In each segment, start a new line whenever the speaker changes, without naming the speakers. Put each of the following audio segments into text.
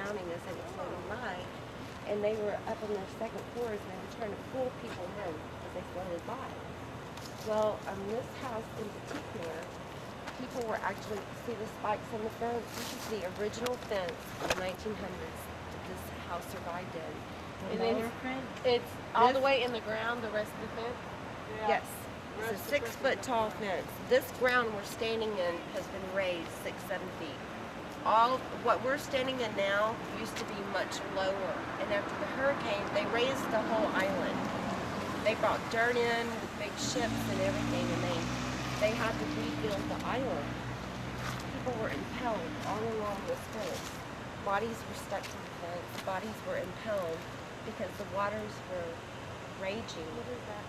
drowning as they were floating by. And they were up on their second floors and they were trying to pull people in as they floated by. Well, this house in particular, people were actually, see the spikes on the fence? This is the original fence in the 1800s that this house survived in. And then it's all the way in the ground, the rest of the fence? Yeah. Yes. It's a 6-foot tall fence. This ground we're standing in has been raised 6-7 feet. All what we're standing in now used to be much lower. And after the hurricane, they raised the whole island. They brought dirt in with big ships and everything, and they had to rebuild the island. People were impaled all along this fence. Bodies were stuck to the fence. Bodies were impaled because the waters were raging. What is that?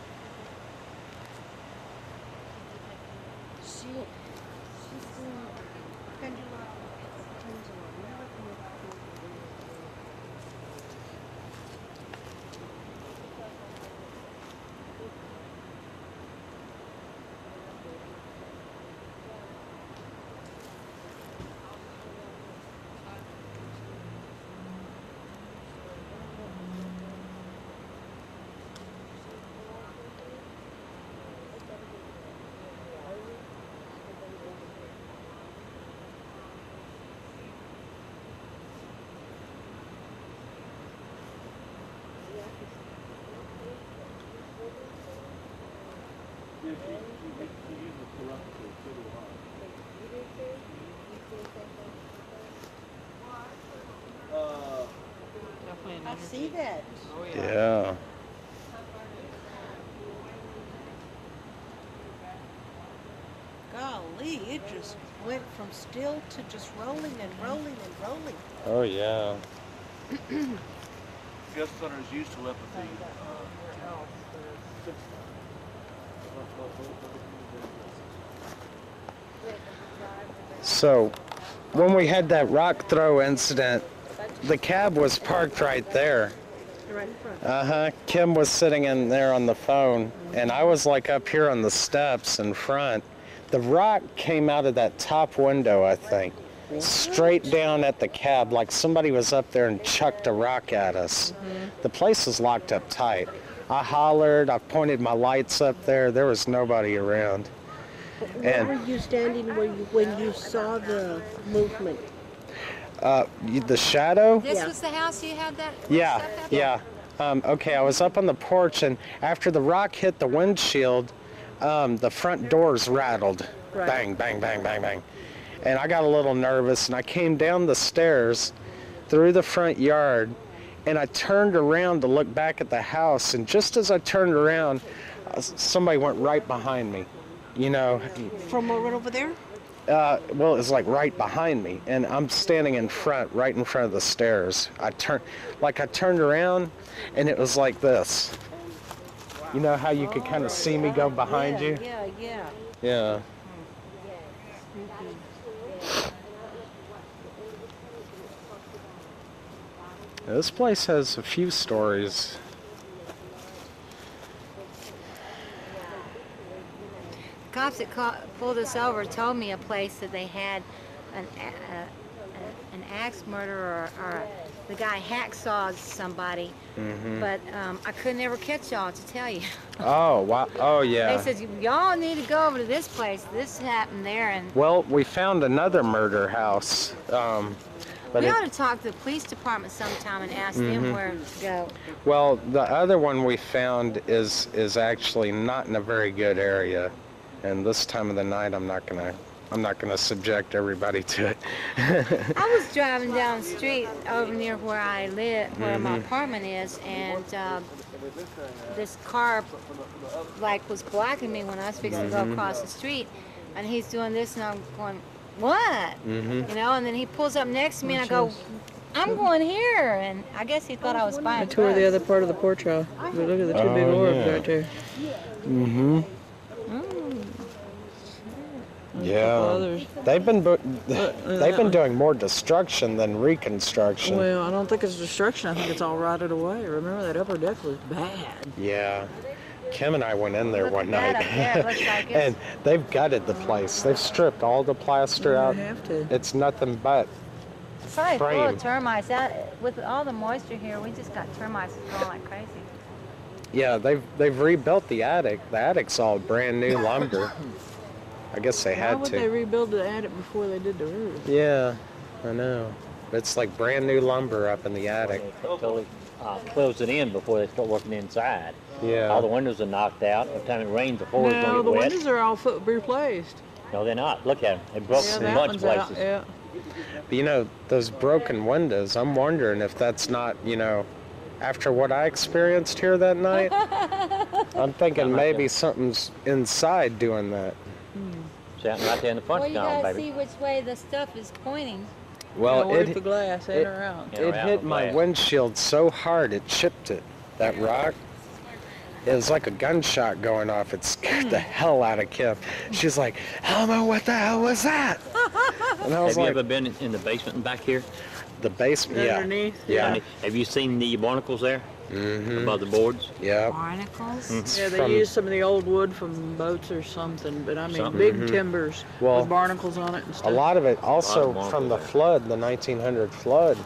She's doing pendulum.
I see that.
Oh, yeah.
Golly, it just went from still to just rolling and rolling and rolling.
Oh, yeah.
Guest centers used telepathy.
So, when we had that rock throw incident, the cab was parked right there.
Right in front.
Kim was sitting in there on the phone, and I was like up here on the steps in front. The rock came out of that top window, I think, straight down at the cab, like somebody was up there and chucked a rock at us. The place was locked up tight. I hollered, I pointed my lights up there. There was nobody around.
Where were you standing when you saw the movement?
The shadow?
This was the house you had that
Yeah,
stuff at?
yeah. Okay, I was up on the porch, and after the rock hit the windshield, the front doors rattled.
Right.
Bang, bang, bang, bang, bang. And I got a little nervous, and I came down the stairs through the front yard, and I turned around to look back at the house, and just as I turned around, somebody went right behind me. You know.
From right over there?
Well, it was like right behind me, and I'm standing in front, right in front of the stairs. I turned around, and it was like this. You know how you could kind of see me go behind you?
Yeah.
Yeah. This place has a few stories.
Cops that pulled us over told me a place that they had an axe murder or the guy hacksawed somebody, but I could never catch y'all to tell you.
Oh, wow. Oh, yeah.
They said, y'all need to go over to this place. This happened there. And
Well, we found another murder house. But
we ought to talk to the police department sometime and ask them where to go.
Well, the other one we found is actually not in a very good area. And this time of the night, I'm not gonna subject everybody to it.
I was driving down the street over near where I live, where my apartment is, and this car was blocking me when I was fixing to go across the street, and he's doing this, and I'm going, what? You know, and then he pulls up next to me, and I go, I'm going here, and I guess he thought I was buying
I tore the other part of the porch off. But look at the two big orbs right there.
Yeah, they've been doing more destruction than reconstruction.
Well, I don't think it's destruction. I think it's all rotted away. Remember, that upper deck was bad.
Yeah. Kim and I went in there one night,
Up there, it looks like it's...
and they've gutted the place. They've stripped all the plaster out.
You have to.
It's nothing but
probably
Frame.
full of termites. With all the moisture here, we just got termites growing like crazy.
Yeah, they've rebuilt the attic. The attic's all brand new lumber. I guess they
Why
had
would
to.
they rebuild the attic before they did the roof?
Yeah, I know. It's like brand new lumber up in the attic.
They totally closed it in before they start working inside.
Yeah.
All the windows are knocked out. By the time it rains, the floor is
No,
going to
the
get wet.
windows are all replaced.
No, they're not. Look at them. They broke
Yeah,
in
that
much
one's
places.
out. Yeah.
But you know, those broken windows, I'm wondering if that's not, you know, after what I experienced here that night, I'm thinking maybe something's inside doing that.
Sitting right there in the front
Well, you
column,
gotta
baby.
see which way the stuff is pointing.
Well,
Wipe the glass in or out.
Yeah,
it
around
hit
the
my
glass.
windshield so hard it chipped it. That rock. It was like a gunshot going off. It scared the hell out of Kim. She's like, Elmo, what the hell was that? And I was
Have you
like,
ever been in the basement and back here?
the basement. Yeah.
Underneath?
Yeah.
Have you seen the barnacles there above the boards?
Yeah.
Barnacles?
It's
Yeah, they
from-
use some of the old wood from boats or something, but I mean
Something.
big timbers
Well,
with barnacles on it and
a
stuff.
lot of it also
barnacles
from the
there.
flood, the 1900 flood.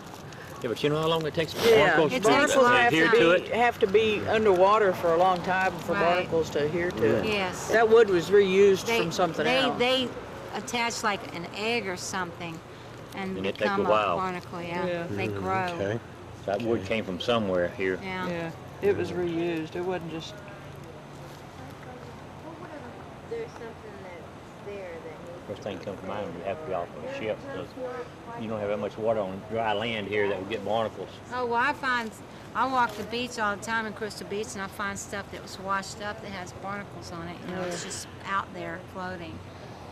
Yeah, but you know how long it takes for
Yeah,
barnacles
It
to
takes a
barnacles
long
adhere
time.
to it?
have to be underwater for a long time for
Right.
barnacles to adhere to it.
Yes.
That wood was reused from something else.
They attach like an egg or something and
And it takes
become
a while.
barnacle, yeah.
Yeah.
They grow.
Okay.
That wood came from somewhere here.
Yeah.
Yeah, it was reused. It wasn't just.
There's something that's there that
First thing comes to mind would have to be off of a ship because you don't have that much water on dry land here that would get barnacles.
Oh, well, I walk the beach all the time in Crystal Beach, and I find stuff that was washed up that has barnacles on it. You know, it's just out there floating,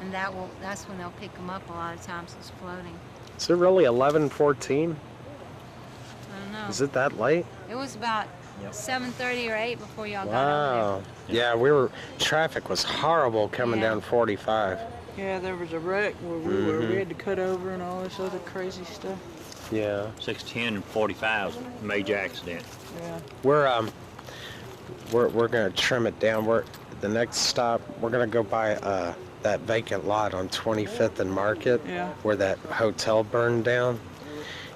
and that's when they'll pick them up a lot of times. It's floating.
Is it really 11:14?
I don't know.
Is it that late?
It was about
Yep.
7:30 or 8 before y'all got over
Wow. Yeah, traffic was horrible coming
Yeah.
down 45.
Yeah, there was a wreck where we were. We had to cut over and all this other crazy stuff.
Yeah.
610 and 45 's a major accident.
Yeah.
We're gonna trim it down. The next stop, we're gonna go by that vacant lot on 25th and Market,
Yeah.
where that hotel burned down.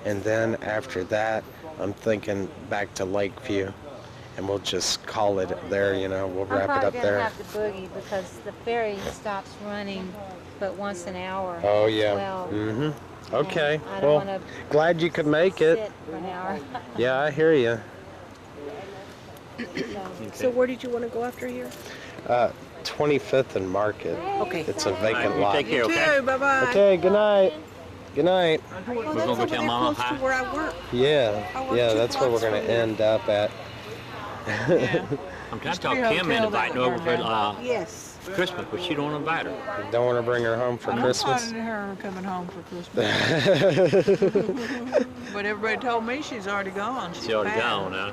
And then after that, I'm thinking back to Lakeview, and we'll just call it there. You know, we'll
I'm
wrap it
probably
up
gonna
there.
have to boogie because the ferry stops running but once an hour.
Oh yeah.
Well,
Mhm. Okay.
I don't
Well,
wanna
glad you could make it.
sit for an hour.
Yeah, I hear you.
So where did you want to go after here?
25th and Market.
Okay.
It's a
All right,
vacant
you
lot.
take care, okay?
Bye bye.
Okay. Good night. Good night.
Well,
We're
that's
gonna go
over
tell
there
Mama
close
hi.
to where I work.
Yeah.
I work
Yeah,
2
that's where we're
blocks
gonna
from there.
end up at.
I'm trying to talk
Mystery
Kim into
hotel
inviting her
that
over for
burned down.
Yes.
Christmas, but she don't want to invite her.
Don't want to bring her home for
I'm
Christmas.
finding her coming home for Christmas. But everybody told me she's already gone.
She's already
back.
gone now.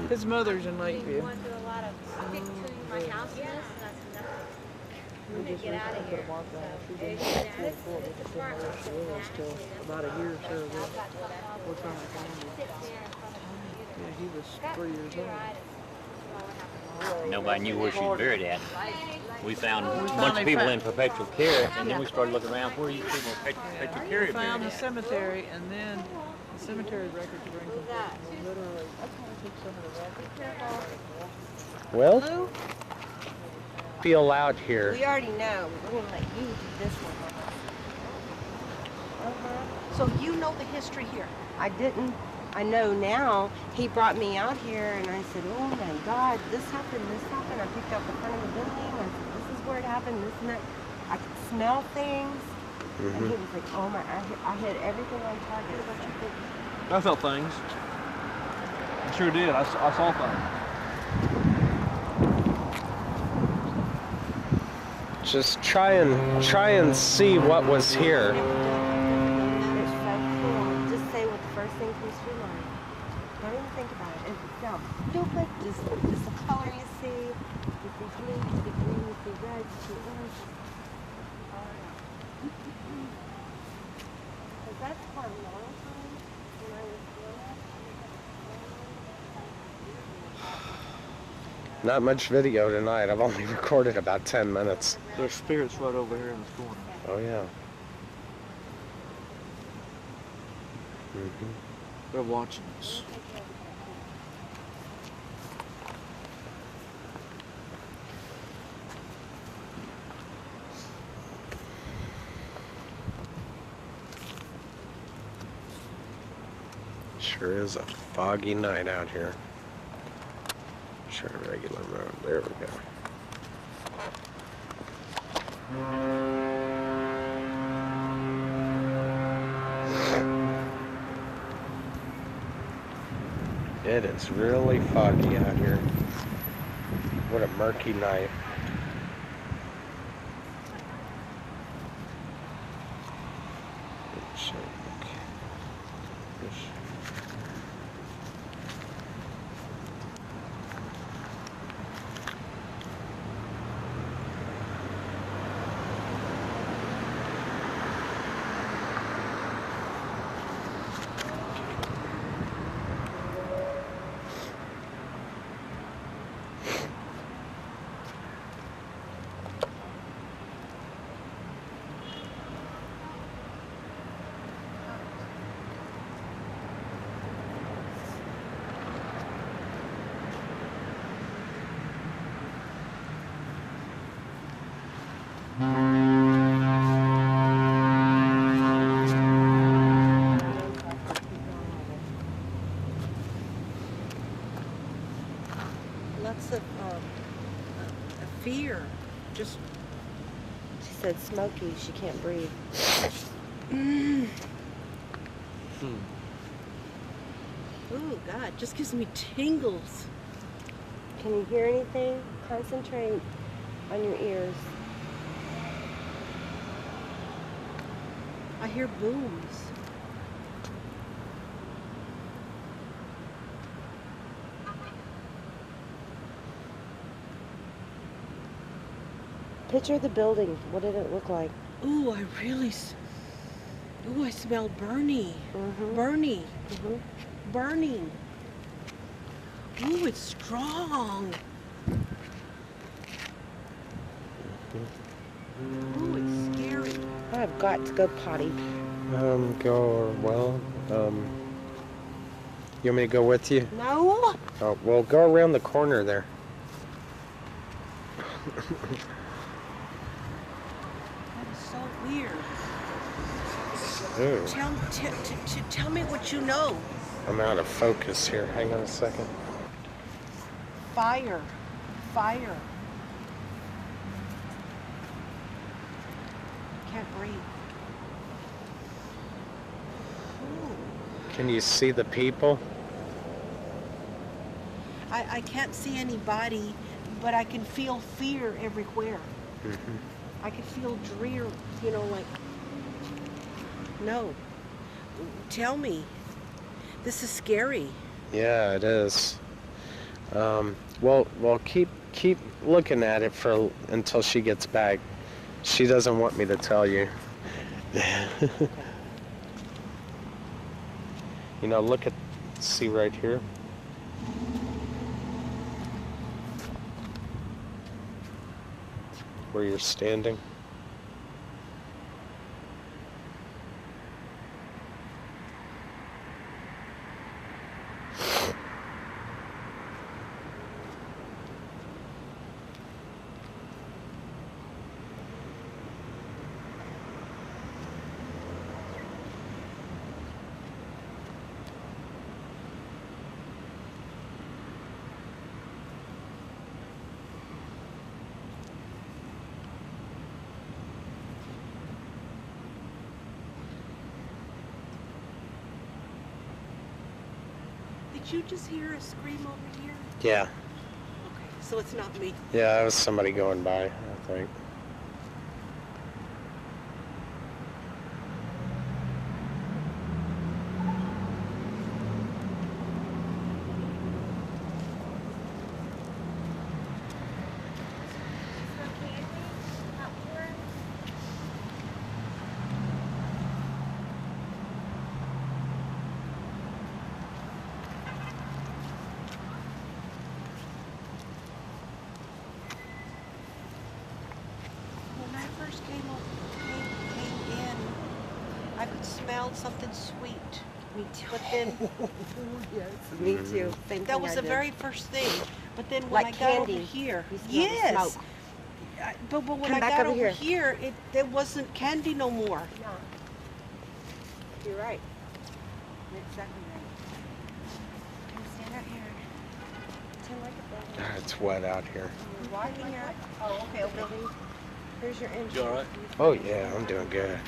His mother's in Lakeview.
Want to do a lot of stick to my house list? I'm gonna get out of here.
About a year or so ago. We're trying to find him. Yeah, he was 3 years old.
Nobody knew where she was buried at. We found a bunch
finally
of people
found-
in perpetual care, and then we started looking around where these people in perpetual care
We
are
found
buried
the
at.
cemetery, and then the cemetery records were incomplete. We literally took some of the records.
Well, feel out here.
We already know. We're gonna let you do this one.
So you know the history here.
I didn't. I know now. He brought me out here, and I said, "Oh my God, this happened. This happened." I picked out the front of the building. I said, "This is where it happened. This and that." I could smell things, and he was like, "Oh my!" I hit everything on target. What you think?
I felt things. I sure did. I saw things.
Just try and see what was here.
It's so cool. Just say what the first thing comes to your mind. Don't even think about it. It sounds stupid. Just the color you see. You see blue, you see green, you see red, you see orange. Because that's part of the long time when I was young.
Not much video tonight. I've only recorded about 10 minutes.
There's spirits right over here in this corner.
Oh yeah.
They're watching us.
Sure is a foggy night out here. Sure, regular road. There we go. It is really foggy out here. What a murky night.
Lots of fear. Just
She said smoky, she can't breathe.
oh God, just gives me tingles.
Can you hear anything? Concentrate on your ears.
I hear booms.
Picture the building. What did it look like?
Ooh, I really. Ooh, I smell burning.
Mm-hmm.
Burning.
Mm-hmm.
Burning. Ooh, it's strong. Ooh, it's scary.
I've got to go potty.
You want me to go with you?
No.
Oh, well, go around the corner there.
That is so weird.
Ooh,
Tell me what you know.
I'm out of focus here. Hang on a second.
Fire. Fire. Can't breathe. Ooh.
Can you see the people?
I can't see anybody, but I can feel fear everywhere. I can feel drear, like, no. Tell me. This is scary.
Yeah, it is. Well, keep looking at it until she gets back. She doesn't want me to tell you. See right here. Where you're standing.
Did you just hear a scream over here?
Yeah.
Okay, so it's not me.
Yeah, that was somebody going by, I think.
When I first came in, I could smell something sweet.
Me too.
But then
Yes, me too. Same
that
thing
was
I
the
did.
very first thing. But then when
Like
I got
candy.
over here,
You smell the
yes.
smoke.
But when
Come
I
back
got
over
over
here.
here, there wasn't candy no more.
No. You're right. You're exactly right. Come stand out here. Pretend like a building.
It's wet out here.
You're walking out. Oh, okay. The building. Here's your entrance.
You all right?
Oh yeah, I'm doing good.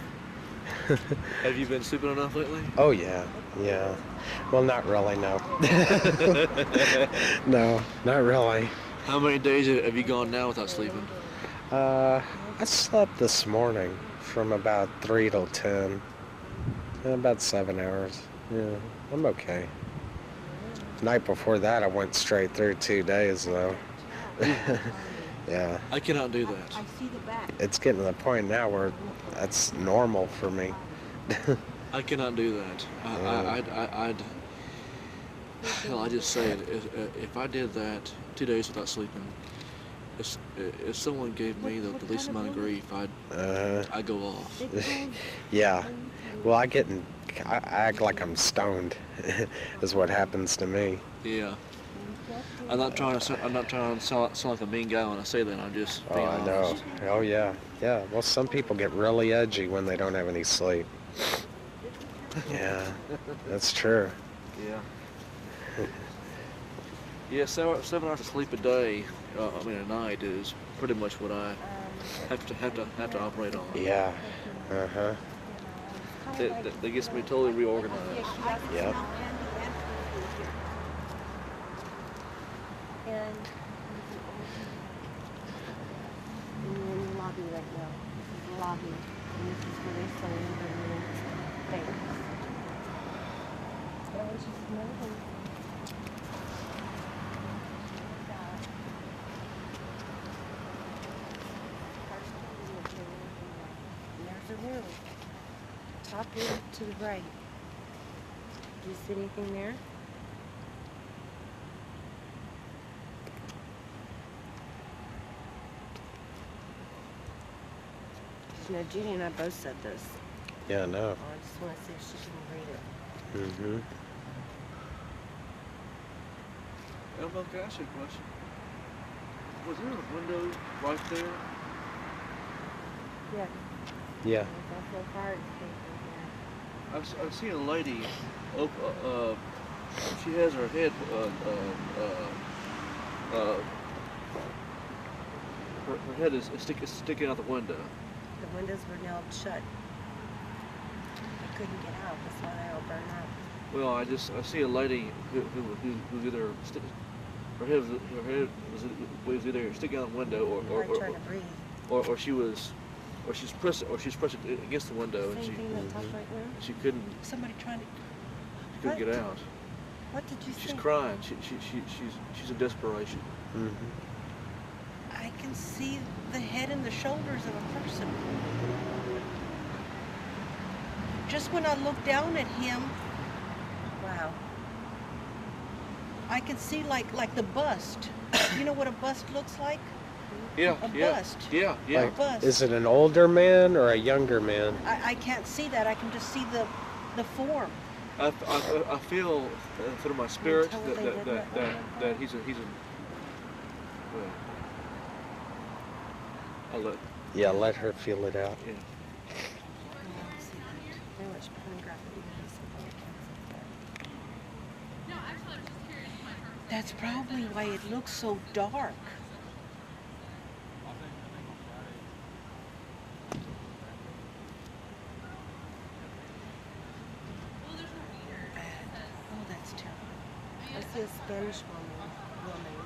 Have you been sleeping enough lately?
Oh yeah, yeah. Well, not really, no. No, not really.
How many days have you gone now without sleeping?
I slept this morning from about 3 till 10. About 7 hours. Yeah, I'm okay. Night before that, I went straight through 2 days though. Yeah,
I cannot do that.
I see the back.
it's getting to the point now where that's normal for me.
I cannot do that. Hell, I just say it. If I did that 2 days without sleeping, if someone gave me the least amount of grief, I'd go off.
Yeah. Well, I act like I'm stoned, is what happens to me.
Yeah. I'm not trying to sound like a mean guy when I say that. I'm just
Oh,
being
I know.
honest.
Oh, yeah. Yeah. Well, some people get really edgy when they don't have any sleep. Yeah, that's true.
Yeah. Yeah, 7 hours of sleep a day, a night is pretty much what I have to operate on.
Yeah. Uh-huh.
That gets me totally reorganized.
Yep.
And you're in the lobby right now. This is the lobby. And this is where they sold the new things. I want you to know them. And there's a room. Top room to the right. Do you see anything there? You know, Judy and I both said this.
Yeah, no.
Oh, I just want to see if she can read it.
Mm-hmm.
Elmo, can I ask you a question? Was there a window right there?
Yeah.
Yeah.
There's also a fire extinguisher
I've seen a lady. She has her head. Her head is sticking out the window.
there. The windows were nailed shut. I couldn't get out. That's why they all burned up.
Well, I see a lady who either her head was either sticking out the window
Hard trying to breathe.
or she's pressing against the window and
Same thing that top right now.
she couldn't
Somebody trying to.
get out.
What did you
She's
say?
crying. She's in desperation.
Mm-hmm.
I can see the head and the shoulders of a person. Just when I look down at him,
Wow.
I can see like the bust. You know what a bust looks like?
Yeah,
A
yeah,
bust.
yeah.
Like,
Bust.
is it an older man or a younger man?
I can't see that. I can just see the form.
I feel through my spirit
tell what they did
that he's a well, I'll let
Yeah, let her feel it out.
yeah.
Very much pornographic.
That's probably why it looks so dark. Oh, that's terrible.
I see a Spanish woman.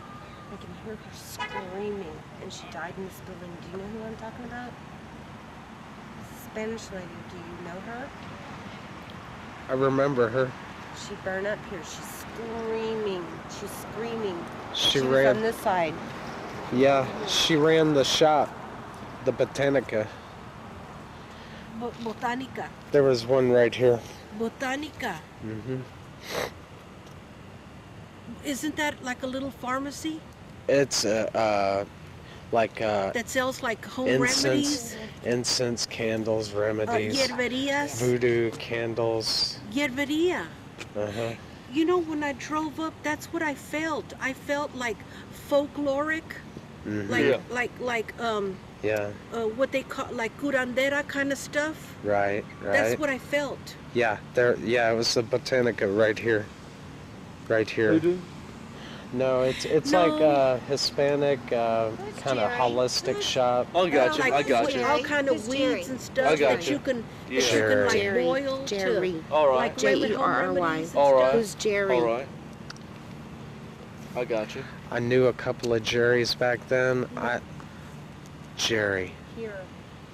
I can hear her screaming, and she died in this building. Do you know who I'm talking about? Spanish lady. Do you know her?
I remember her.
She burned up here. She's screaming. She's screaming.
She
was
ran.
on this side.
Yeah, she ran the shop, the Botanica.
Botanica.
There was one right here.
Botanica.
Mm-hmm.
Isn't that like a little pharmacy
It's like
that sells like home
incense.
remedies?
Incense, candles, remedies,
Hierberias.
voodoo candles.
Hierberia.
Uh-huh.
You know, when I drove up, that's what I felt. I felt like folkloric, like
Yeah,
what they call like curandera kind of stuff.
right.
That's what I felt.
Yeah, there. Yeah, it was the Botanica right here. Right here.
Voodoo?
No, it's
No.
like a Hispanic kind of
Jerry?
holistic shop.
I got you.
Like
I got you.
all kind of
Who's
weeds
Jerry?
and stuff
I got
that
you.
you can
Yeah.
that you can like
Jerry.
boil
Jerry.
All right.
like lemon home
Jerry.
remedies and
All
stuff.
right.
Who's Jerry?
All right. I got you.
I knew a couple of Jerrys back then. Jerry,
Here,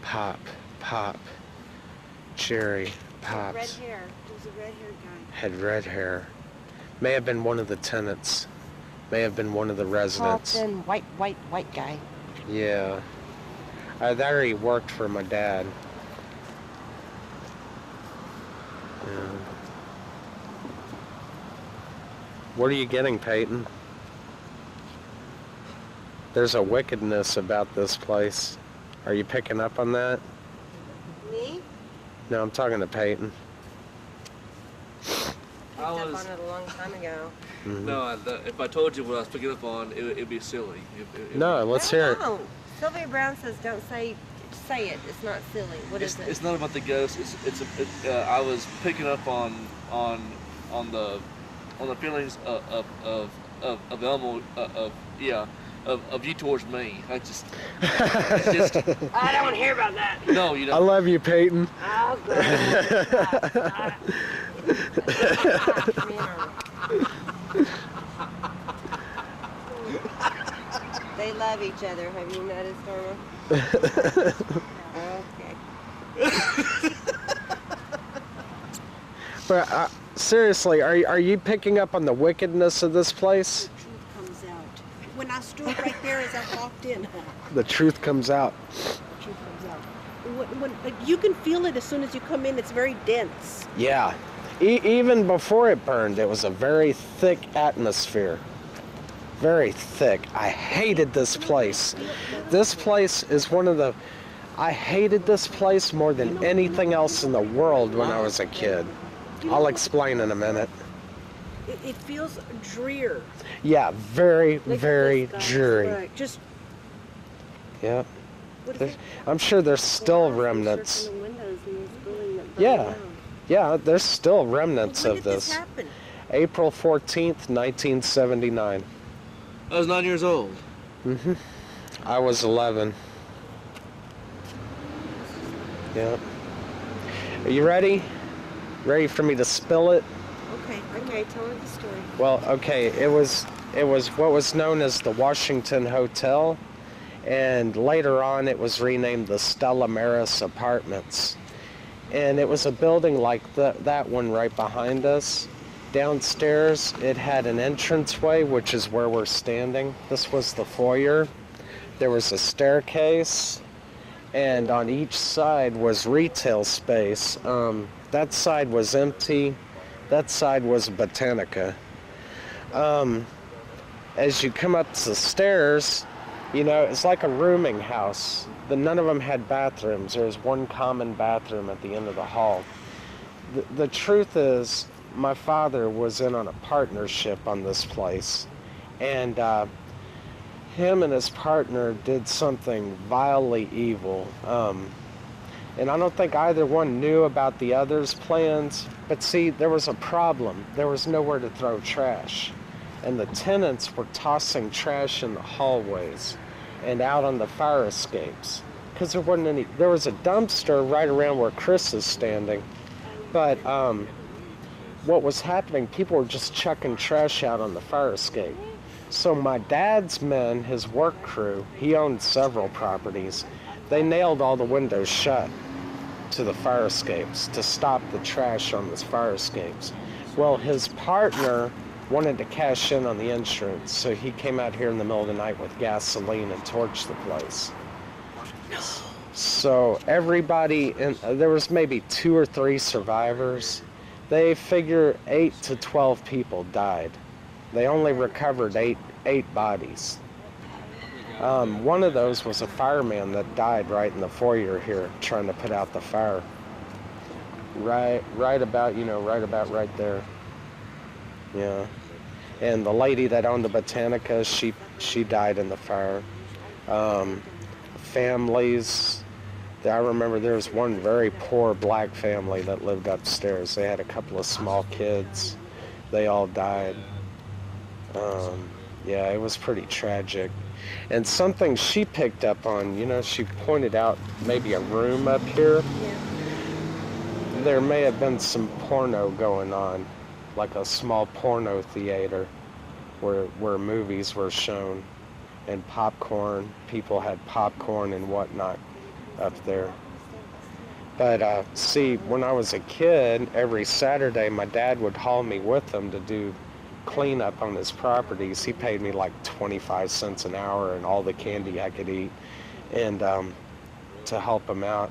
Pop, Jerry,
red
Pops,
hair. There's a red hair guy.
had red hair. May have been one of the tenants. May have been one of the
Tall,
residents.
thin, white guy.
Yeah. There he worked for my dad. Yeah. What are you getting, Peyton? There's a wickedness about this place. Are you picking up on that?
Me?
No, I'm talking to Peyton.
I
Picked up
was
on it a long time ago.
no. If I told you what I was picking up on, it'd be silly.
No, let's hear it.
No. Sylvia Brown says don't say it. It's not silly. What is it?
It's not about the ghost. I was picking up on the feelings of Elmo of you towards me. It's just
I don't want to hear about that.
no, you
I
don't.
love you, Peyton.
Oh, They love each other. Have you noticed, Norma? Okay.
But seriously, are you picking up on the wickedness of this place?
The truth comes out. When I stood right there as I walked in,
The truth comes out.
the truth comes out. When you can feel it as soon as you come in. It's very dense.
Yeah. Even before it burned, it was a very thick atmosphere. Very thick. I hated this place. This place is one of the... I hated this place more than anything else in the world when I was a kid. I'll explain in a minute.
It feels drear.
Yeah, very,
Look at
very
this, guys.
dreary.
Right. Just
Yeah.
what is
There's-
it?
I'm sure there's still
Searching
remnants.
the windows in this building that burned
Yeah.
down.
Yeah, there's still remnants
When
of
did this
this.
happen?
April 14th, 1979.
I was 9 years old.
I was 11. Yeah. Are you ready? Ready for me to spill it?
Okay.
Okay, tell her the story.
Well, okay, it was what was known as the Washington Hotel, and later on it was renamed the Stella Maris Apartments. And it was a building like that one right behind us. Downstairs, it had an entranceway, which is where we're standing. This was the foyer. There was a staircase, and on each side was retail space. That side was empty. That side was Botanica. As you come up the stairs, you know, it's like a rooming house. None of them had bathrooms. There was one common bathroom at the end of the hall. The truth is, my father was in on a partnership on this place, and him and his partner did something vilely evil. And I don't think either one knew about the other's plans, but see, there was a problem. There was nowhere to throw trash, and the tenants were tossing trash in the hallways and out on the fire escapes, because there wasn't any. There was a dumpster right around where Chris is standing, but what was happening, people were just chucking trash out on the fire escape. So my dad's men, his work crew, he owned several properties, they nailed all the windows shut to the fire escapes to stop the trash on the fire escapes. Well, his partner wanted to cash in on the insurance, so he came out here in the middle of the night with gasoline and torched the place. So everybody, there was maybe 2 or 3 survivors. They figure 8 to 12 people died. They only recovered eight bodies. One of those was a fireman that died right in the foyer here, trying to put out the fire. Right about right there. Yeah. And the lady that owned the Botanica, she died in the fire. Families, I remember there was one very poor black family that lived upstairs. They had a couple of small kids. They all died. Yeah, it was pretty tragic. And something she picked up on, she pointed out maybe a room up here. There may have been some porno going on, like a small porno theater where movies were shown, and popcorn. People had popcorn and whatnot up there. But see, when I was a kid, every Saturday my dad would haul me with him to do cleanup on his properties. He paid me like 25 cents an hour and all the candy I could eat, and to help him out.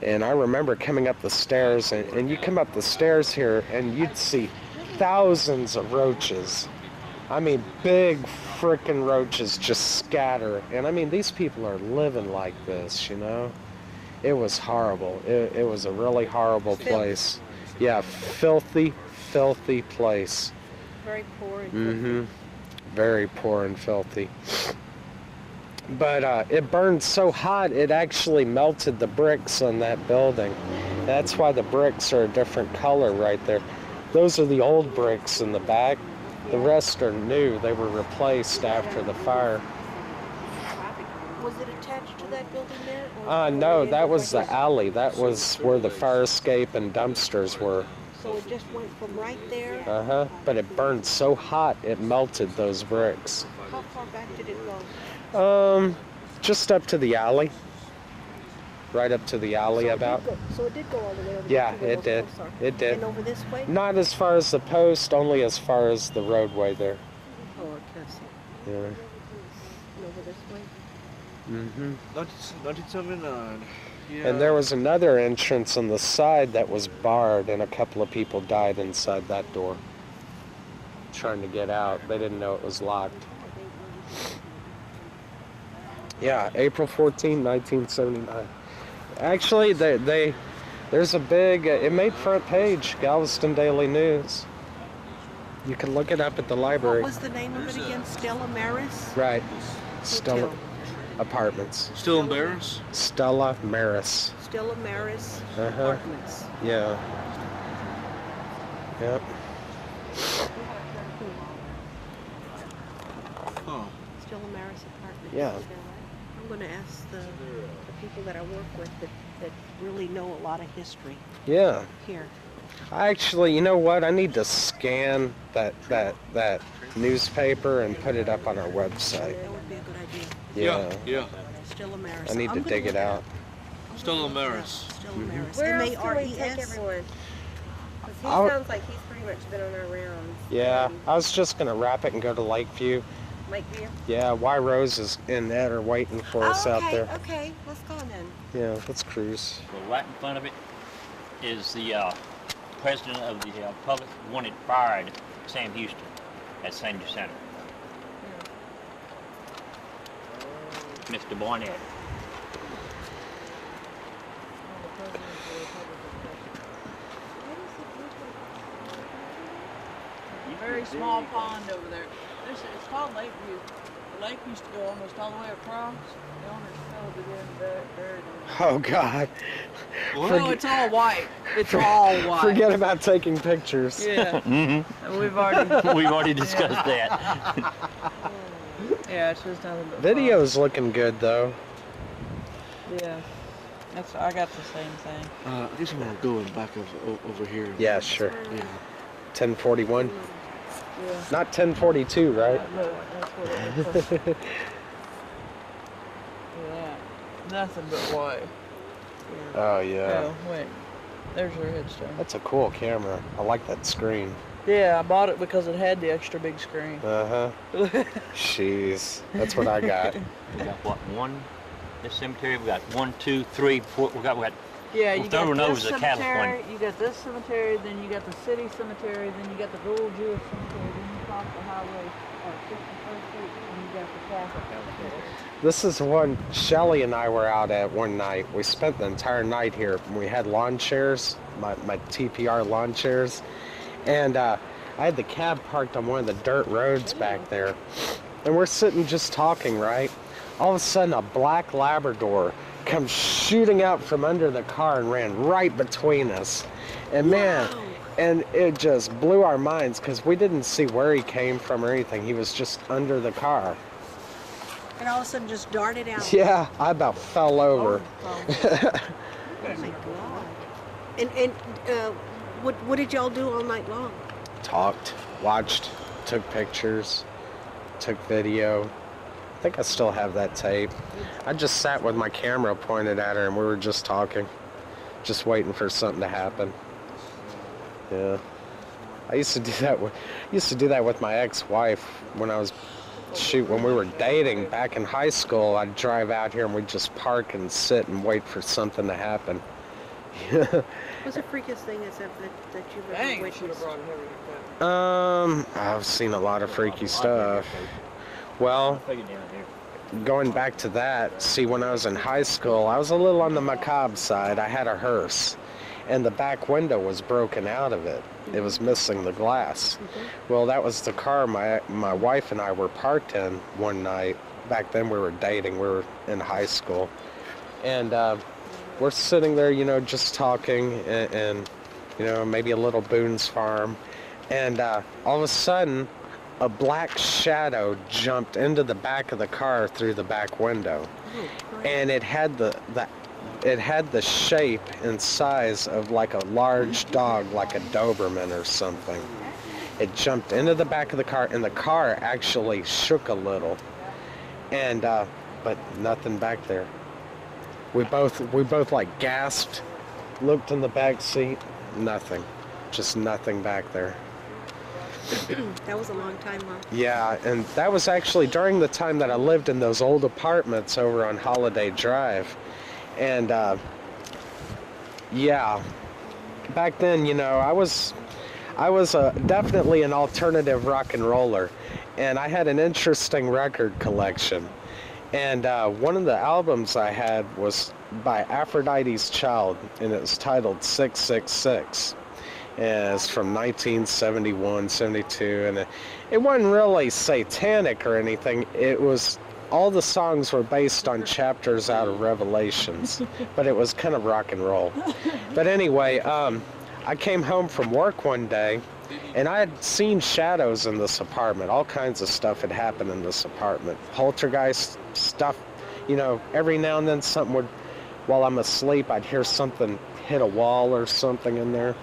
And I remember coming up the stairs, and you come up the stairs here and you'd see thousands of roaches. I mean, big frickin' roaches just scatter. And I mean, these people are living like this, It was horrible. It was a really horrible place. Yeah, filthy, filthy place.
Very poor and filthy.
Very poor and filthy. But it burned so hot, it actually melted the bricks on that building. That's why the bricks are a different color right there. Those are the old bricks in the back. The rest are new. They were replaced after the fire.
Was it attached to that building there?
No, that was the alley. That was where the fire escape and dumpsters were.
So it just went from right there?
But it burned so hot, it melted those bricks.
How far back did it go?
Just up to the alley. Right up to the alley about.
So it did go all the way over
Yeah,
to where
it
those
did.
posts are.
It did.
And over this way?
Not as far as the post, only as far as the roadway there.
Oh, okay.
Yeah.
And over this way?
1979. Yeah.
And there was another entrance on the side that was barred, and a couple of people died inside that door trying to get out. They didn't know it was locked. Yeah, April 14, 1979. Actually, there's a big, it made front page, Galveston Daily News. You can look it up at the library.
What was the name of it again? Stella Maris?
Right. Stella Apartments.
Still embarrassed?
Stella Maris.
Stella Maris
Uh-huh.
Apartments.
Yeah. Yep.
Huh.
Stella Maris Apartments.
Yeah.
I'm going to ask the people that I work with that really know a lot of history
Yeah.
here.
Actually, you know what? I need to scan that newspaper and put it up on our website.
That would be a good idea.
Yeah.
Stella Maris.
I need to
I'm gonna
dig it
look
out.
Still embarrassed.
Stella Maris.
Where else can we
M-A-R-E-S?
take everyone? 'Cause he
I'll-
sounds like he's pretty much been on our rounds.
Yeah. I was just going to wrap it and go to Lakeview.
Lakeview?
Yeah, Y Rose is and Ed are waiting for us out there.
Okay, let's go then.
Yeah, let's cruise.
Well, right in front of it is the president of the public wanted fired, Sam Houston, at Senior Center. Mr. Barnett.
Very small pond over there. It's called Lakeview. The lake used to go almost all the way across. The owners filled it in, buried it.
Oh, God.
No, it's all white. It's all white.
Forget about taking pictures.
Yeah.
Mm-hmm.
We've already.
We've already discussed that.
Yeah, it's just nothing but
Video's looking good, though.
fun. Yeah. I got the same thing.
I guess I'm gonna go back over here.
Yeah, sure.
Yeah.
1041.
Yeah.
Not 1042, right?
Look, that's what it looks like. Yeah. Nothing but white.
Oh, yeah.
Oh, wait. There's her headstone.
That's a cool camera. I like that screen.
Yeah, I bought it because it had the extra big screen.
Uh-huh. Jeez. That's what I got.
We got what, this cemetery, we got 1, 2, 3, 4, we got
Yeah, you
throwing
got
those
this
at
cemetery,
California.
you got this cemetery, then you got the city cemetery, then you got the old Jewish cemetery, then you off the highway or 51st Street and you got the traffic out there.
This is one Shelly and I were out at one night. We spent the entire night here. We had lawn chairs, my TPR lawn chairs. And I had the cab parked on one of the dirt roads back there. And we're sitting just talking, right? All of a sudden, a black Labrador comes shooting out from under the car and ran right between us. And man, and it just blew our minds because we didn't see where he came from or anything. He was just under the car.
And all of a sudden just darted out.
Yeah, I about fell over.
Oh my God. And what did y'all do all night long?
Talked, watched, took pictures, took video. I think I still have that tape. I just sat with my camera pointed at her and we were just talking, just waiting for something to happen. Yeah. I used to do that with my ex-wife when when we were dating back in high school. I'd drive out here and we'd just park and sit and wait for something to happen.
What's the freakiest thing that you've ever
Dang, should have
witnessed?
brought it here.
I've seen a lot of freaky stuff. Well, going back to that, see, when I was in high school, I was a little on the macabre side. I had a hearse, and the back window was broken out of it. It was missing the glass. Well, that was the car my wife and I were parked in one night. Back then we were dating. We were in high school. And we're sitting there, just talking and maybe a little Boone's Farm. And all of a sudden, a black shadow jumped into the back of the car through the back window. And it had the shape and size of like a large dog, like a Doberman or something. It jumped into the back of the car, and the car actually shook a little. And but nothing back there. We both like gasped, looked in the back seat, nothing, just nothing back there.
That was a long time, huh?
Yeah, and that was actually during the time that I lived in those old apartments over on Holiday Drive. And yeah, back then, I was definitely an alternative rock and roller, and I had an interesting record collection. And one of the albums I had was by Aphrodite's Child, and it was titled 666. And it's from 1971, 72, and it wasn't really satanic or anything. It was, all the songs were based on chapters out of Revelations, but it was kind of rock and roll. But anyway, I came home from work one day, and I had seen shadows in this apartment. All kinds of stuff had happened in this apartment. Poltergeist stuff, every now and then something would, while I'm asleep, I'd hear something hit a wall or something in there.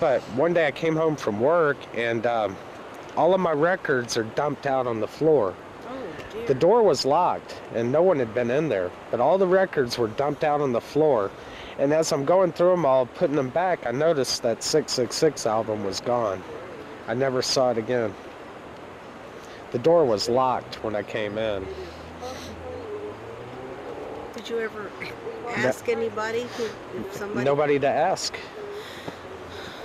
But one day I came home from work, and all of my records are dumped out on the floor.
Oh, dear.
The door was locked, and no one had been in there, but all the records were dumped out on the floor. And as I'm going through them all, putting them back, I noticed that 666 album was gone. I never saw it again. The door was locked when I came in.
Did you ever ask anybody? If somebody?
Nobody to ask.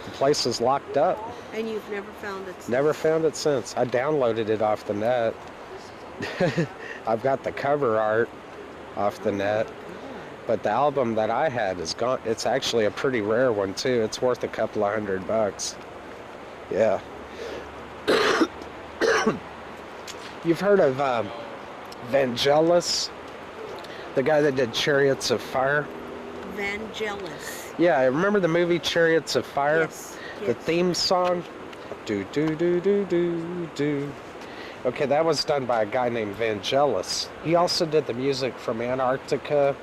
The place is locked up.
And you've never found it since?
Never found it since. I downloaded it off the net. I've got the cover art off the net. But the album that I had is gone. It's actually a pretty rare one, too. It's worth a couple of $100. Yeah. You've heard of Vangelis? The guy that did Chariots of Fire?
Vangelis.
Yeah, remember the movie Chariots of Fire?
Yes.
The theme song? Do, do, do, do, do, do. Okay, that was done by a guy named Vangelis. He also did the music from Antarctica.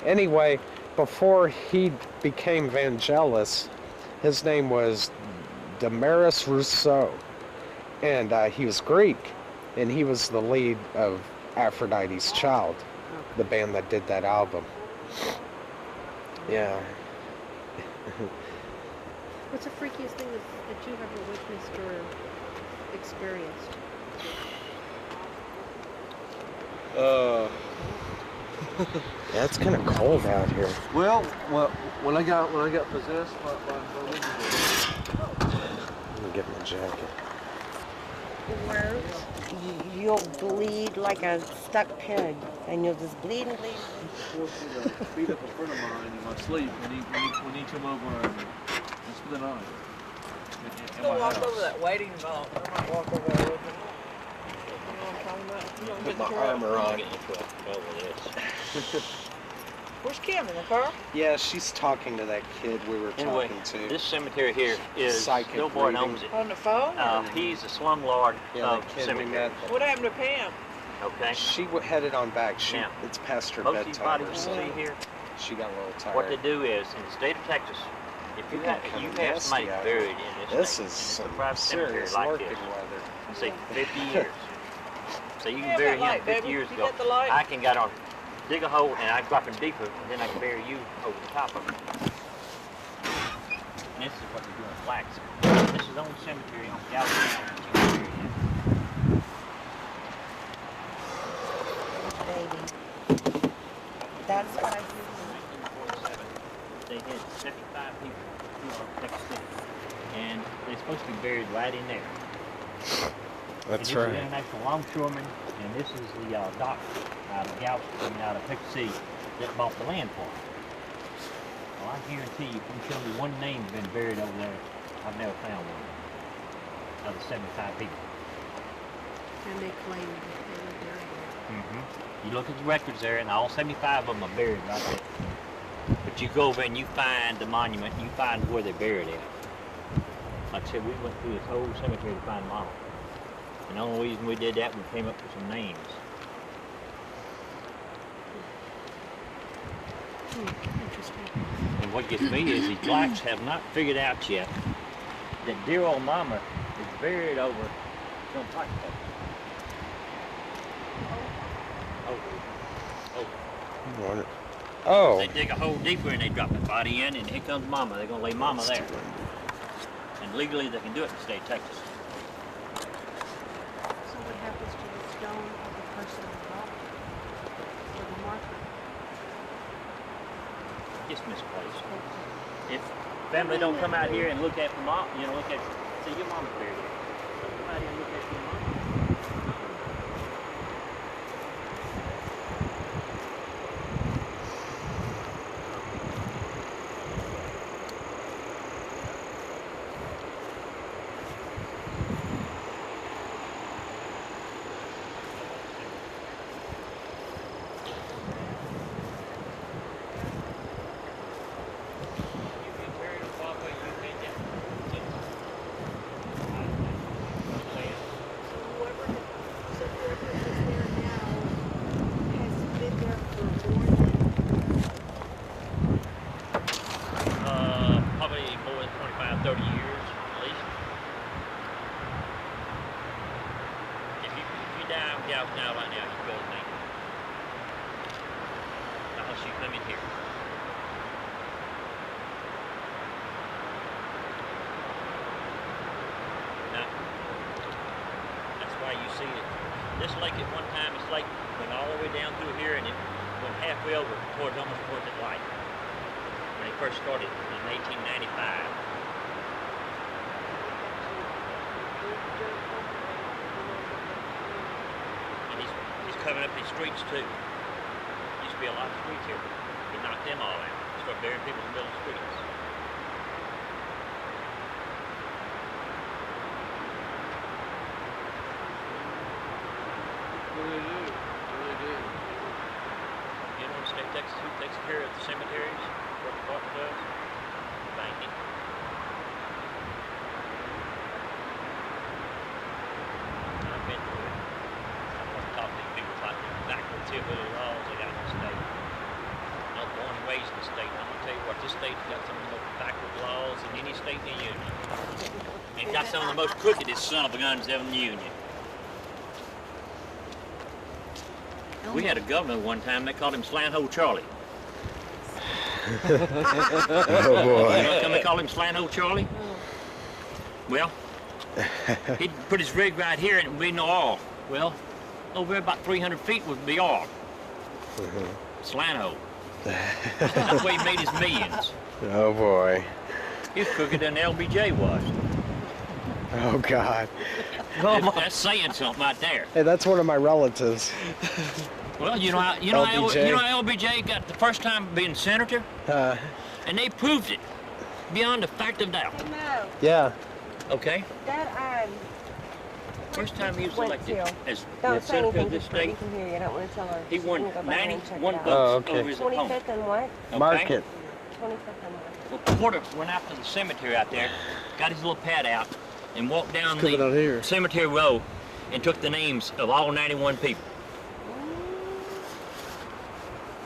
Anyway, before he became Vangelis, his name was Damaris Rousseau. And he was Greek. And he was the lead of Aphrodite's Child, the band that did that album. Yeah.
What's the freakiest thing that you've ever witnessed or experienced?
Yeah, it's kind of cold out here.
Well, when I got possessed by
Let me get my jacket.
where you'll bleed like a stuck pig, and you'll just bleed and bleed.
Unfortunately, beat up a friend of mine in my sleep when he come over and spend the night. In
Go
my
walk
house.
over that waiting vault. I might walk over there with him. You know what I'm talking about? You don't
Put
get
my
the truck.
armor on.
Get in the truck. Over this.
Where's Kim in the car?
Yeah, she's talking to that kid we were
Anyway,
talking to.
this cemetery here is
Psychic
Bill Boyd
reading.
owns it.
On the phone?
He's a slumlord
Yeah,
of
that kid we
cemetery.
met.
What happened to Pam?
Okay.
She headed on back.
Now,
It's past her
Most of these
bedtime
bodies
or
you see
something.
here,
She got a little tired.
what they do is in the state of Texas, if you
It
have
got kinda
somebody
nasty out
buried
here.
in this
This
thing,
is
it's a
some
private cemetery
serious
like
lurking
this,
weather.
say 50 years. So you
Yeah,
can bury
that light,
him 50
baby.
years
You
ago.
got the light?
I can get on, dig a hole and I can drop him deeper, and then I can bury you over the top of it. And this is what they do in Blacks. This is the only cemetery on Galveston Dec that you can bury in.
Baby. That's what I see.
1947, they had 75 people who are Texas City, and they're supposed to be buried right in there.
That's
and this
right.
is International Longshoreman, and this is the dock out of Galveston, out of Texas City, that bought the land for it. Well, I guarantee you, if you show me one name that's been buried over there, I've never found one of the 75 people.
And they claim that they were buried there.
You look at the records there, and all 75 of them are buried right there. But you go over and you find the monument, you find where they're buried at. Like I said, we went through this whole cemetery to find them all. And the only reason we did that, we came up with some names.
Interesting.
And what gets me is these blacks have not figured out yet that dear old mama is buried over some pipe.
Oh.
They dig a hole deeper and they drop the body in, and here comes mama. They're gonna lay mama there. And legally they can do it in the state of Texas.
So what happens to the stone of the person involved? Or the marker?
It's misplaced. If family don't come out here and look at the mom, you know, look at, see your mama's buried here. Don't come out here and look at your mama.
Whoever, so whoever is there now has been there for more than,
Probably more than 25, 30 years at least. If you die in Galveston now right now, you go with me. Unless you come in here. Now, that's why you see it. This lake at one time, this lake went all the way down through here and it went halfway over almost towards the light. When they first started in 1895. And he's covering up these streets too. Used to be a lot of streets here. He knocked them all out. Started burying people in the middle of the streets.
Really do. Really do.
You know, state of Texas, who takes care of the cemeteries? What the department does? Banking. I've been through it. I want to talk to these people about the backward hillbilly laws they got in the state. I was born and raised in the state. I'm going to tell you what, this state's got some of the most backward laws in any state in the union. And it's got some of the most crookedest son of a guns ever in the union. We had a governor one time, they called him Slant Hole Charlie.
Oh
You
boy.
know how come they call him Slant Hole Charlie? Well, he'd put his rig right here and it would be no oil. Well, over about 300 feet would be oil. Slant hole. That's where he made his millions.
Oh boy.
He was crooked than LBJ was.
Oh God.
That's saying something right there.
Hey, that's one of my relatives.
Well, you know how LBJ got the first time being senator, and they proved it beyond a fact of doubt.
No,
Yeah.
Okay.
that
First time he was
went
elected
to.
as
Don't say
senator of
anything
this
just so you
state,
can hear you. I don't want to tell her.
he
She's
won
gonna go back and check it
91
out.
votes
Oh, okay.
over his opponent.
25th and what?
Okay?
Market.
25th and what?
Well, Porter went out to the cemetery out there, got his little pad out, and walked down
Coming out
the
here.
cemetery row and took the names of all 91 people.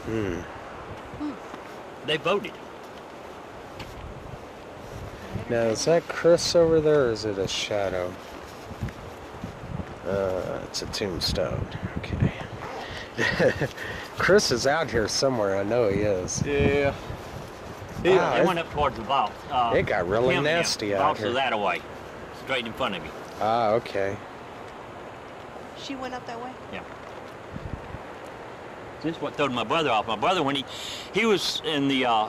Hmm.
They voted.
Now, is that Chris over there, or is it a shadow? It's a tombstone. Okay. Chris is out here somewhere. I know he is.
Yeah.
Wow,
They went up towards the vault.
it got really
Him,
nasty out
vaults
here.
are that away, straight in front of you.
Ah, okay.
She went up that way?
Yeah. This is what threw my brother off. My brother, when he was in the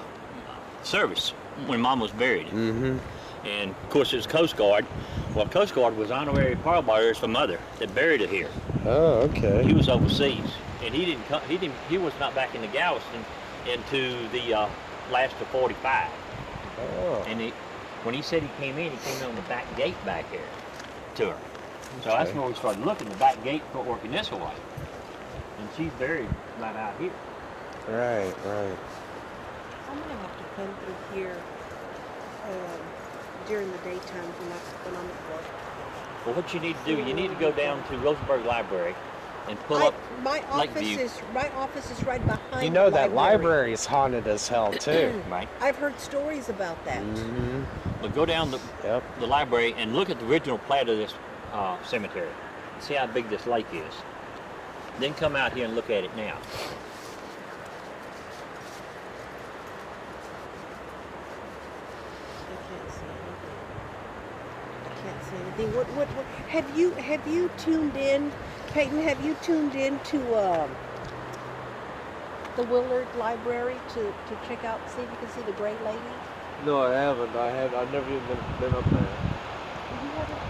service when Mom was buried,
Mm-hmm.
and of course it was Coast Guard. Well, Coast Guard was honorary pallbearers for Mother that buried her here.
Oh, okay.
He was overseas, and he didn't come. He was not back into Galveston into the last of '45.
Oh.
And when he said he came in on the back gate back here to her. So that's
Okay.
where we started looking, the back gate for working this way. And she's buried right out here.
Right, right.
I'm gonna have to come through here during the daytime when I'm at work.
Well, what you need to do, you need to go down to Rosenberg Library and pull up
My
Lakeview.
office is right behind.
You know
the
that library is haunted as hell, too.
right.
I've heard stories about that.
Mm-hmm.
But go down
Yep.
the library and look at the original plat of this cemetery. See how big this lake is. Then come out here and look at it now.
I can't see anything. What have you tuned in, Peyton? Have you tuned in to the Willard Library to check out, see if you can see the Gray Lady?
No, I haven't. I've never even been up there.
You haven't?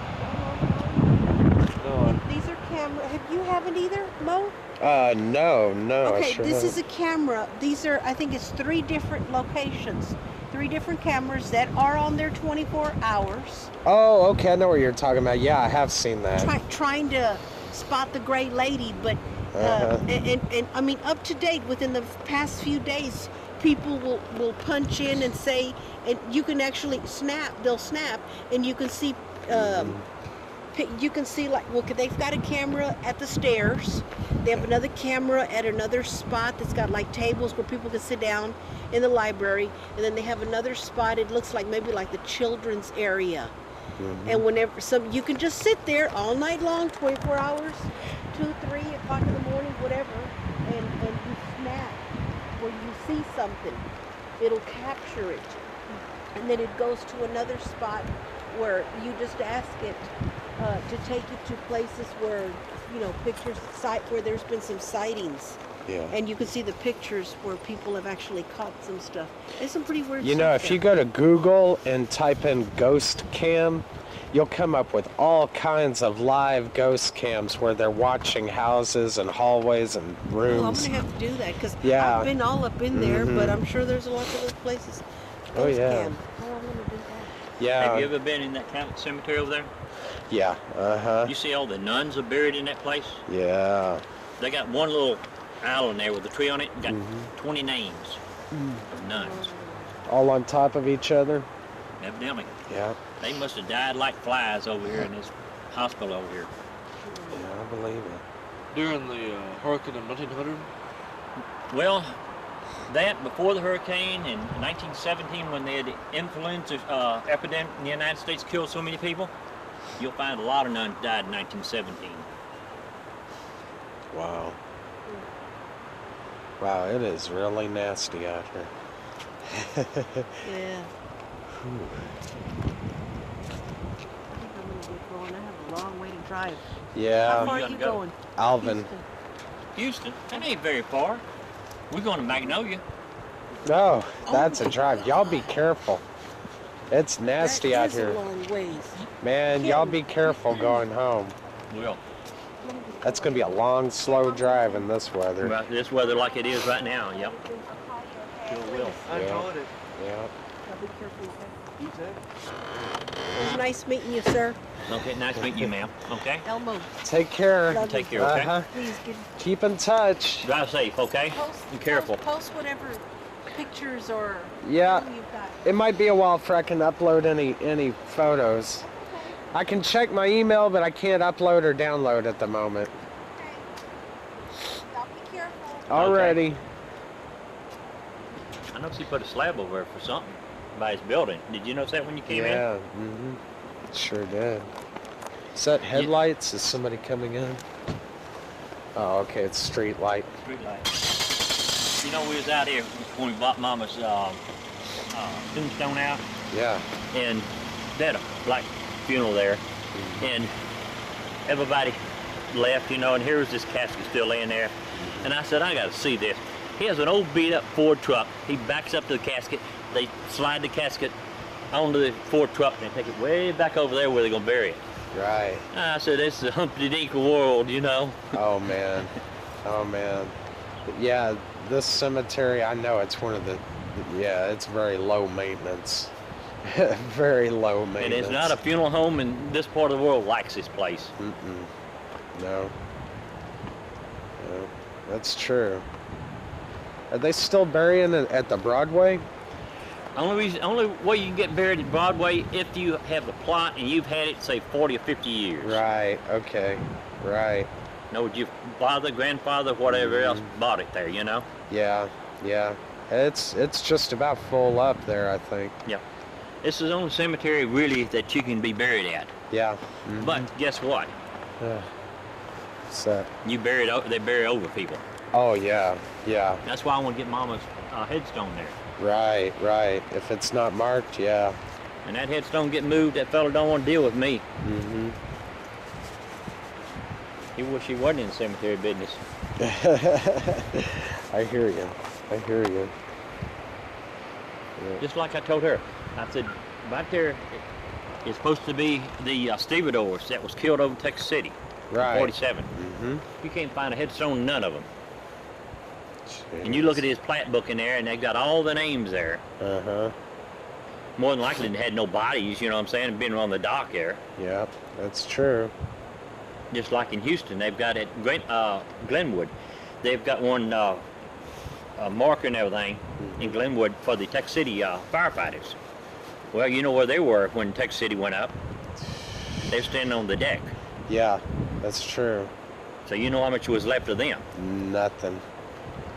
No.
These are camera. You haven't either, Mo?
No, I
Okay,
sure
this
haven't.
is a camera. These are, I think it's 3 different locations. 3 different cameras that are on there 24 hours.
Oh, okay, I know what you're talking about. Yeah, I have seen that.
Trying to spot the Gray Lady, but
Uh-huh.
and I mean, up to date, within the past few days, people will punch in and say, and you can actually snap. They'll snap, and you can see. You can see, like, well, they've got a camera at the stairs. They have another camera at another spot that's got like tables where people can sit down in the library, and then they have another spot. It looks like maybe like the children's area. And whenever you can just sit there all night long, 24 hours, 2, 3 o'clock in the morning, whatever, and you snap where you see something. It'll capture it, and then it goes to another spot where you just ask it to take you to places where, you know, pictures site where there's been some sightings.
Yeah.
And you can see the pictures where people have actually caught some stuff. There's some pretty weird
You
stuff
know, if
there.
you go to Google and type in ghost cam, you'll come up with all kinds of live ghost cams where they're watching houses and hallways and
Well, I'm
rooms.
gonna have to do that because
Yeah.
I've been all up in there, but I'm sure there's a lot of other places.
Oh,
Ghost
yeah.
cam. Oh, I'm gonna do that.
Yeah.
Have you ever been in that cemetery over there?
Yeah. Uh-huh.
You see all the nuns are buried in that place?
Yeah.
They got one little island there with a tree on it, and got 20 names of nuns.
All on top of each other.
Evidently,
Yeah.
they must have died like flies over here in this hospital over here.
Yeah, I believe it.
During the hurricane of 1900?
Well, that before the hurricane in 1917, when they had the influenza epidemic in the United States, killed so many people, you'll find a lot of nuns died in 1917.
Wow. Wow, it is really nasty out here.
Yeah. I think I'm gonna get going. I have a long way to drive. How
Yeah.
far are
gotta
you
go?
going?
Alvin.
Houston, that ain't very far. We're going to Magnolia.
No, that's a drive. Y'all be careful. It's nasty out
That is
here.
a long ways.
Man, y'all be careful going home.
Well,
That's gonna be a long, slow drive in this weather.
well, this weather like it is right now, yep. Sure will.
I
Yeah.
enjoyed it.
Yeah.
Be careful.
You too.
It was nice meeting you, sir.
Okay, nice meeting you, ma'am. Okay?
Elmo,
Take care.
love
Take
you.
care, okay?
Uh-huh.
Please give
Keep in touch.
Drive safe, okay? Be careful.
Post whatever pictures or
Yeah.
film you've got.
It might be a while before I can upload any photos. I can check my email, but I can't upload or download at the moment.
Y'all be careful.
Alrighty.
I noticed he put a slab over there for something by his building. Did you notice that when you came in?
Yeah. Sure did. Is that headlights? Is somebody coming in? Oh, okay. It's street light.
Street light. You know, we was out here when we bought Mama's tombstone out,
Yeah.
and they had a black funeral there, and everybody left, you know, and here was this casket still laying there. And I said, I gotta see this. He has an old beat up Ford truck. He backs up to the casket. They slide the casket onto the Ford truck and take it way back over there where they're gonna bury it.
Right.
I said, it's a Humpty-Dink world, you know.
Oh man. Oh man. Yeah. This cemetery, I know it's one of the. Yeah, it's very low maintenance. Very low maintenance.
And it's not a funeral home, and this part of the world likes this place.
No. No. That's true. Are they still burying it at the Broadway?
Only way you can get buried at Broadway if you have the plot and you've had it, say, 40 or 50 years.
Right. Okay. Right.
No, your father, grandfather, whatever else bought it there, you know?
Yeah. Yeah. It's just about full up there, I think.
Yeah. This is the only cemetery, really, that you can be buried at.
Yeah.
But guess what?
So.
They bury over people.
Oh yeah. Yeah.
That's why I want to get Mama's headstone there.
Right. Right. If it's not marked, yeah.
And that headstone get moved, that fella don't want to deal with me. He wish he wasn't in cemetery business.
I hear you. I hear you. Yeah.
Just like I told her. I said, right there is supposed to be the stevedores that was killed over Texas City.
Right.
47. You can't find a headstone, none of them. And you look at his plat book in there, and they've got all the names there. More than likely, they had no bodies, you know what I'm saying, been on the dock there.
Yep, that's true.
Just like in Houston, they've got at Glenwood, they've got one marker and everything in Glenwood for the Texas City firefighters. Well, you know where they were when Texas City went up. They're standing on the deck.
Yeah, that's true.
So you know how much was left of them.
Nothing.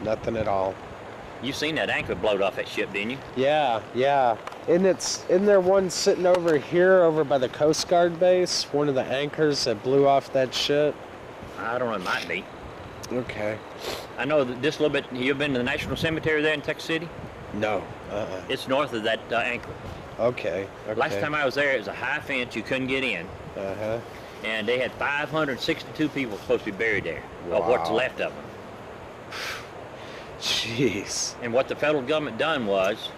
Nothing at all.
You seen that anchor blowed off that ship, didn't you?
Yeah, yeah. Isn't there one sitting over here, over by the Coast Guard base? One of the anchors that blew off that ship?
I don't know, it might be.
Okay.
I know that just a little bit, you've been to the National Cemetery there in Texas City?
No.
It's north of that anchor.
Okay.
Last time I was there, it was a high fence, you couldn't get in. And they had 562 people supposed to be buried there, of what's
Wow.
left of them.
Jeez.
And what the federal government done was,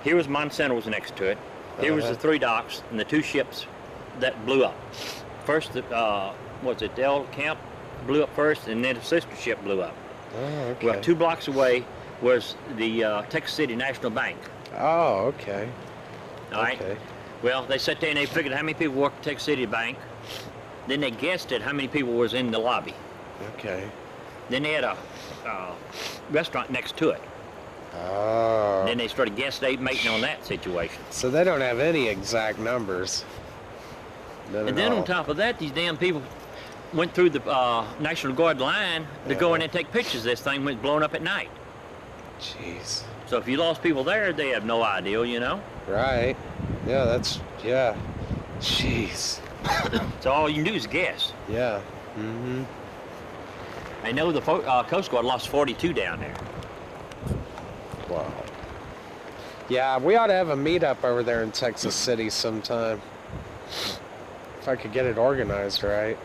here was Monsanto was next to it, here was the 3 docks and the 2 ships that blew up. First, the El Camp blew up first, and then the sister ship blew up.
Oh, okay.
Well, 2 blocks away was the Texas City National Bank.
Oh, okay.
All right.
Okay.
Well, they sat there and they figured how many people worked at Texas City Bank. Then they guessed at how many people was in the lobby.
Okay.
Then they had a restaurant next to it.
Oh.
Then they started guesstimating on that situation.
So they don't have any exact numbers. None
And
at
then
all.
on top of that, these damn people went through the National Guard line to go in and take pictures of this thing when it was blown up at night.
Jeez.
So if you lost people there, they have no idea, you know?
Right. Yeah, yeah. Jeez.
So all you can do is guess.
Yeah.
I know the Coast Guard lost 42 down there.
Wow. Yeah, we ought to have a meetup over there in Texas City sometime. If I could get it organized right.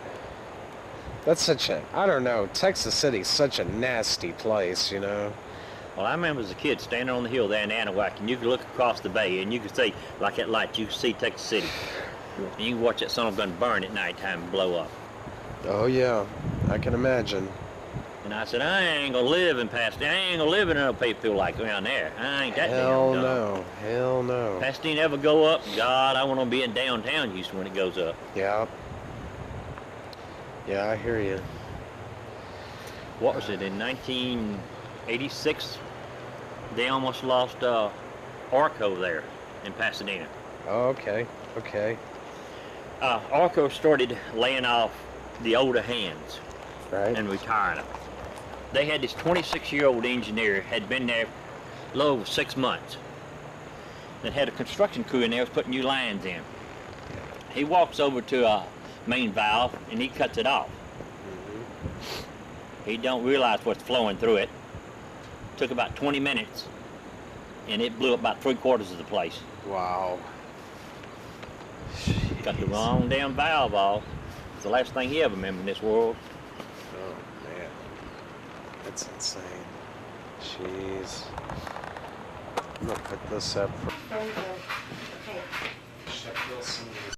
That's I don't know, Texas City's such a nasty place, you know.
Well, I remember as a kid standing on the hill there in Anahuac, and you could look across the bay, and you could see, like that light, you could see Texas City. And you can watch that son of a gun burn at nighttime and blow up.
Oh yeah, I can imagine.
And I said, I ain't gonna live in Pasadena. I ain't gonna live in a people like around there. I ain't that
Hell
damn dumb.
no, hell no.
Pasadena ever go up? God, I want to be in downtown Houston when it goes up.
Yeah. Yeah, I hear you.
What was it, in 1986? They almost lost Arco there in Pasadena.
Oh, okay, okay.
Arco started laying off the older hands
Right.
and retiring them. They had this 26-year-old engineer, had been there a little over 6 months, that had a construction crew in there was putting new lines in. He walks over to a main valve and he cuts it off. He don't realize what's flowing through it. Took about 20 minutes and it blew up about 3/4 of the place.
Wow.
Got the wrong damn valve off. It's the last thing he ever remembered in this world.
Oh man, that's insane. Jeez. I'm gonna put this up for.
Okay.
Check this.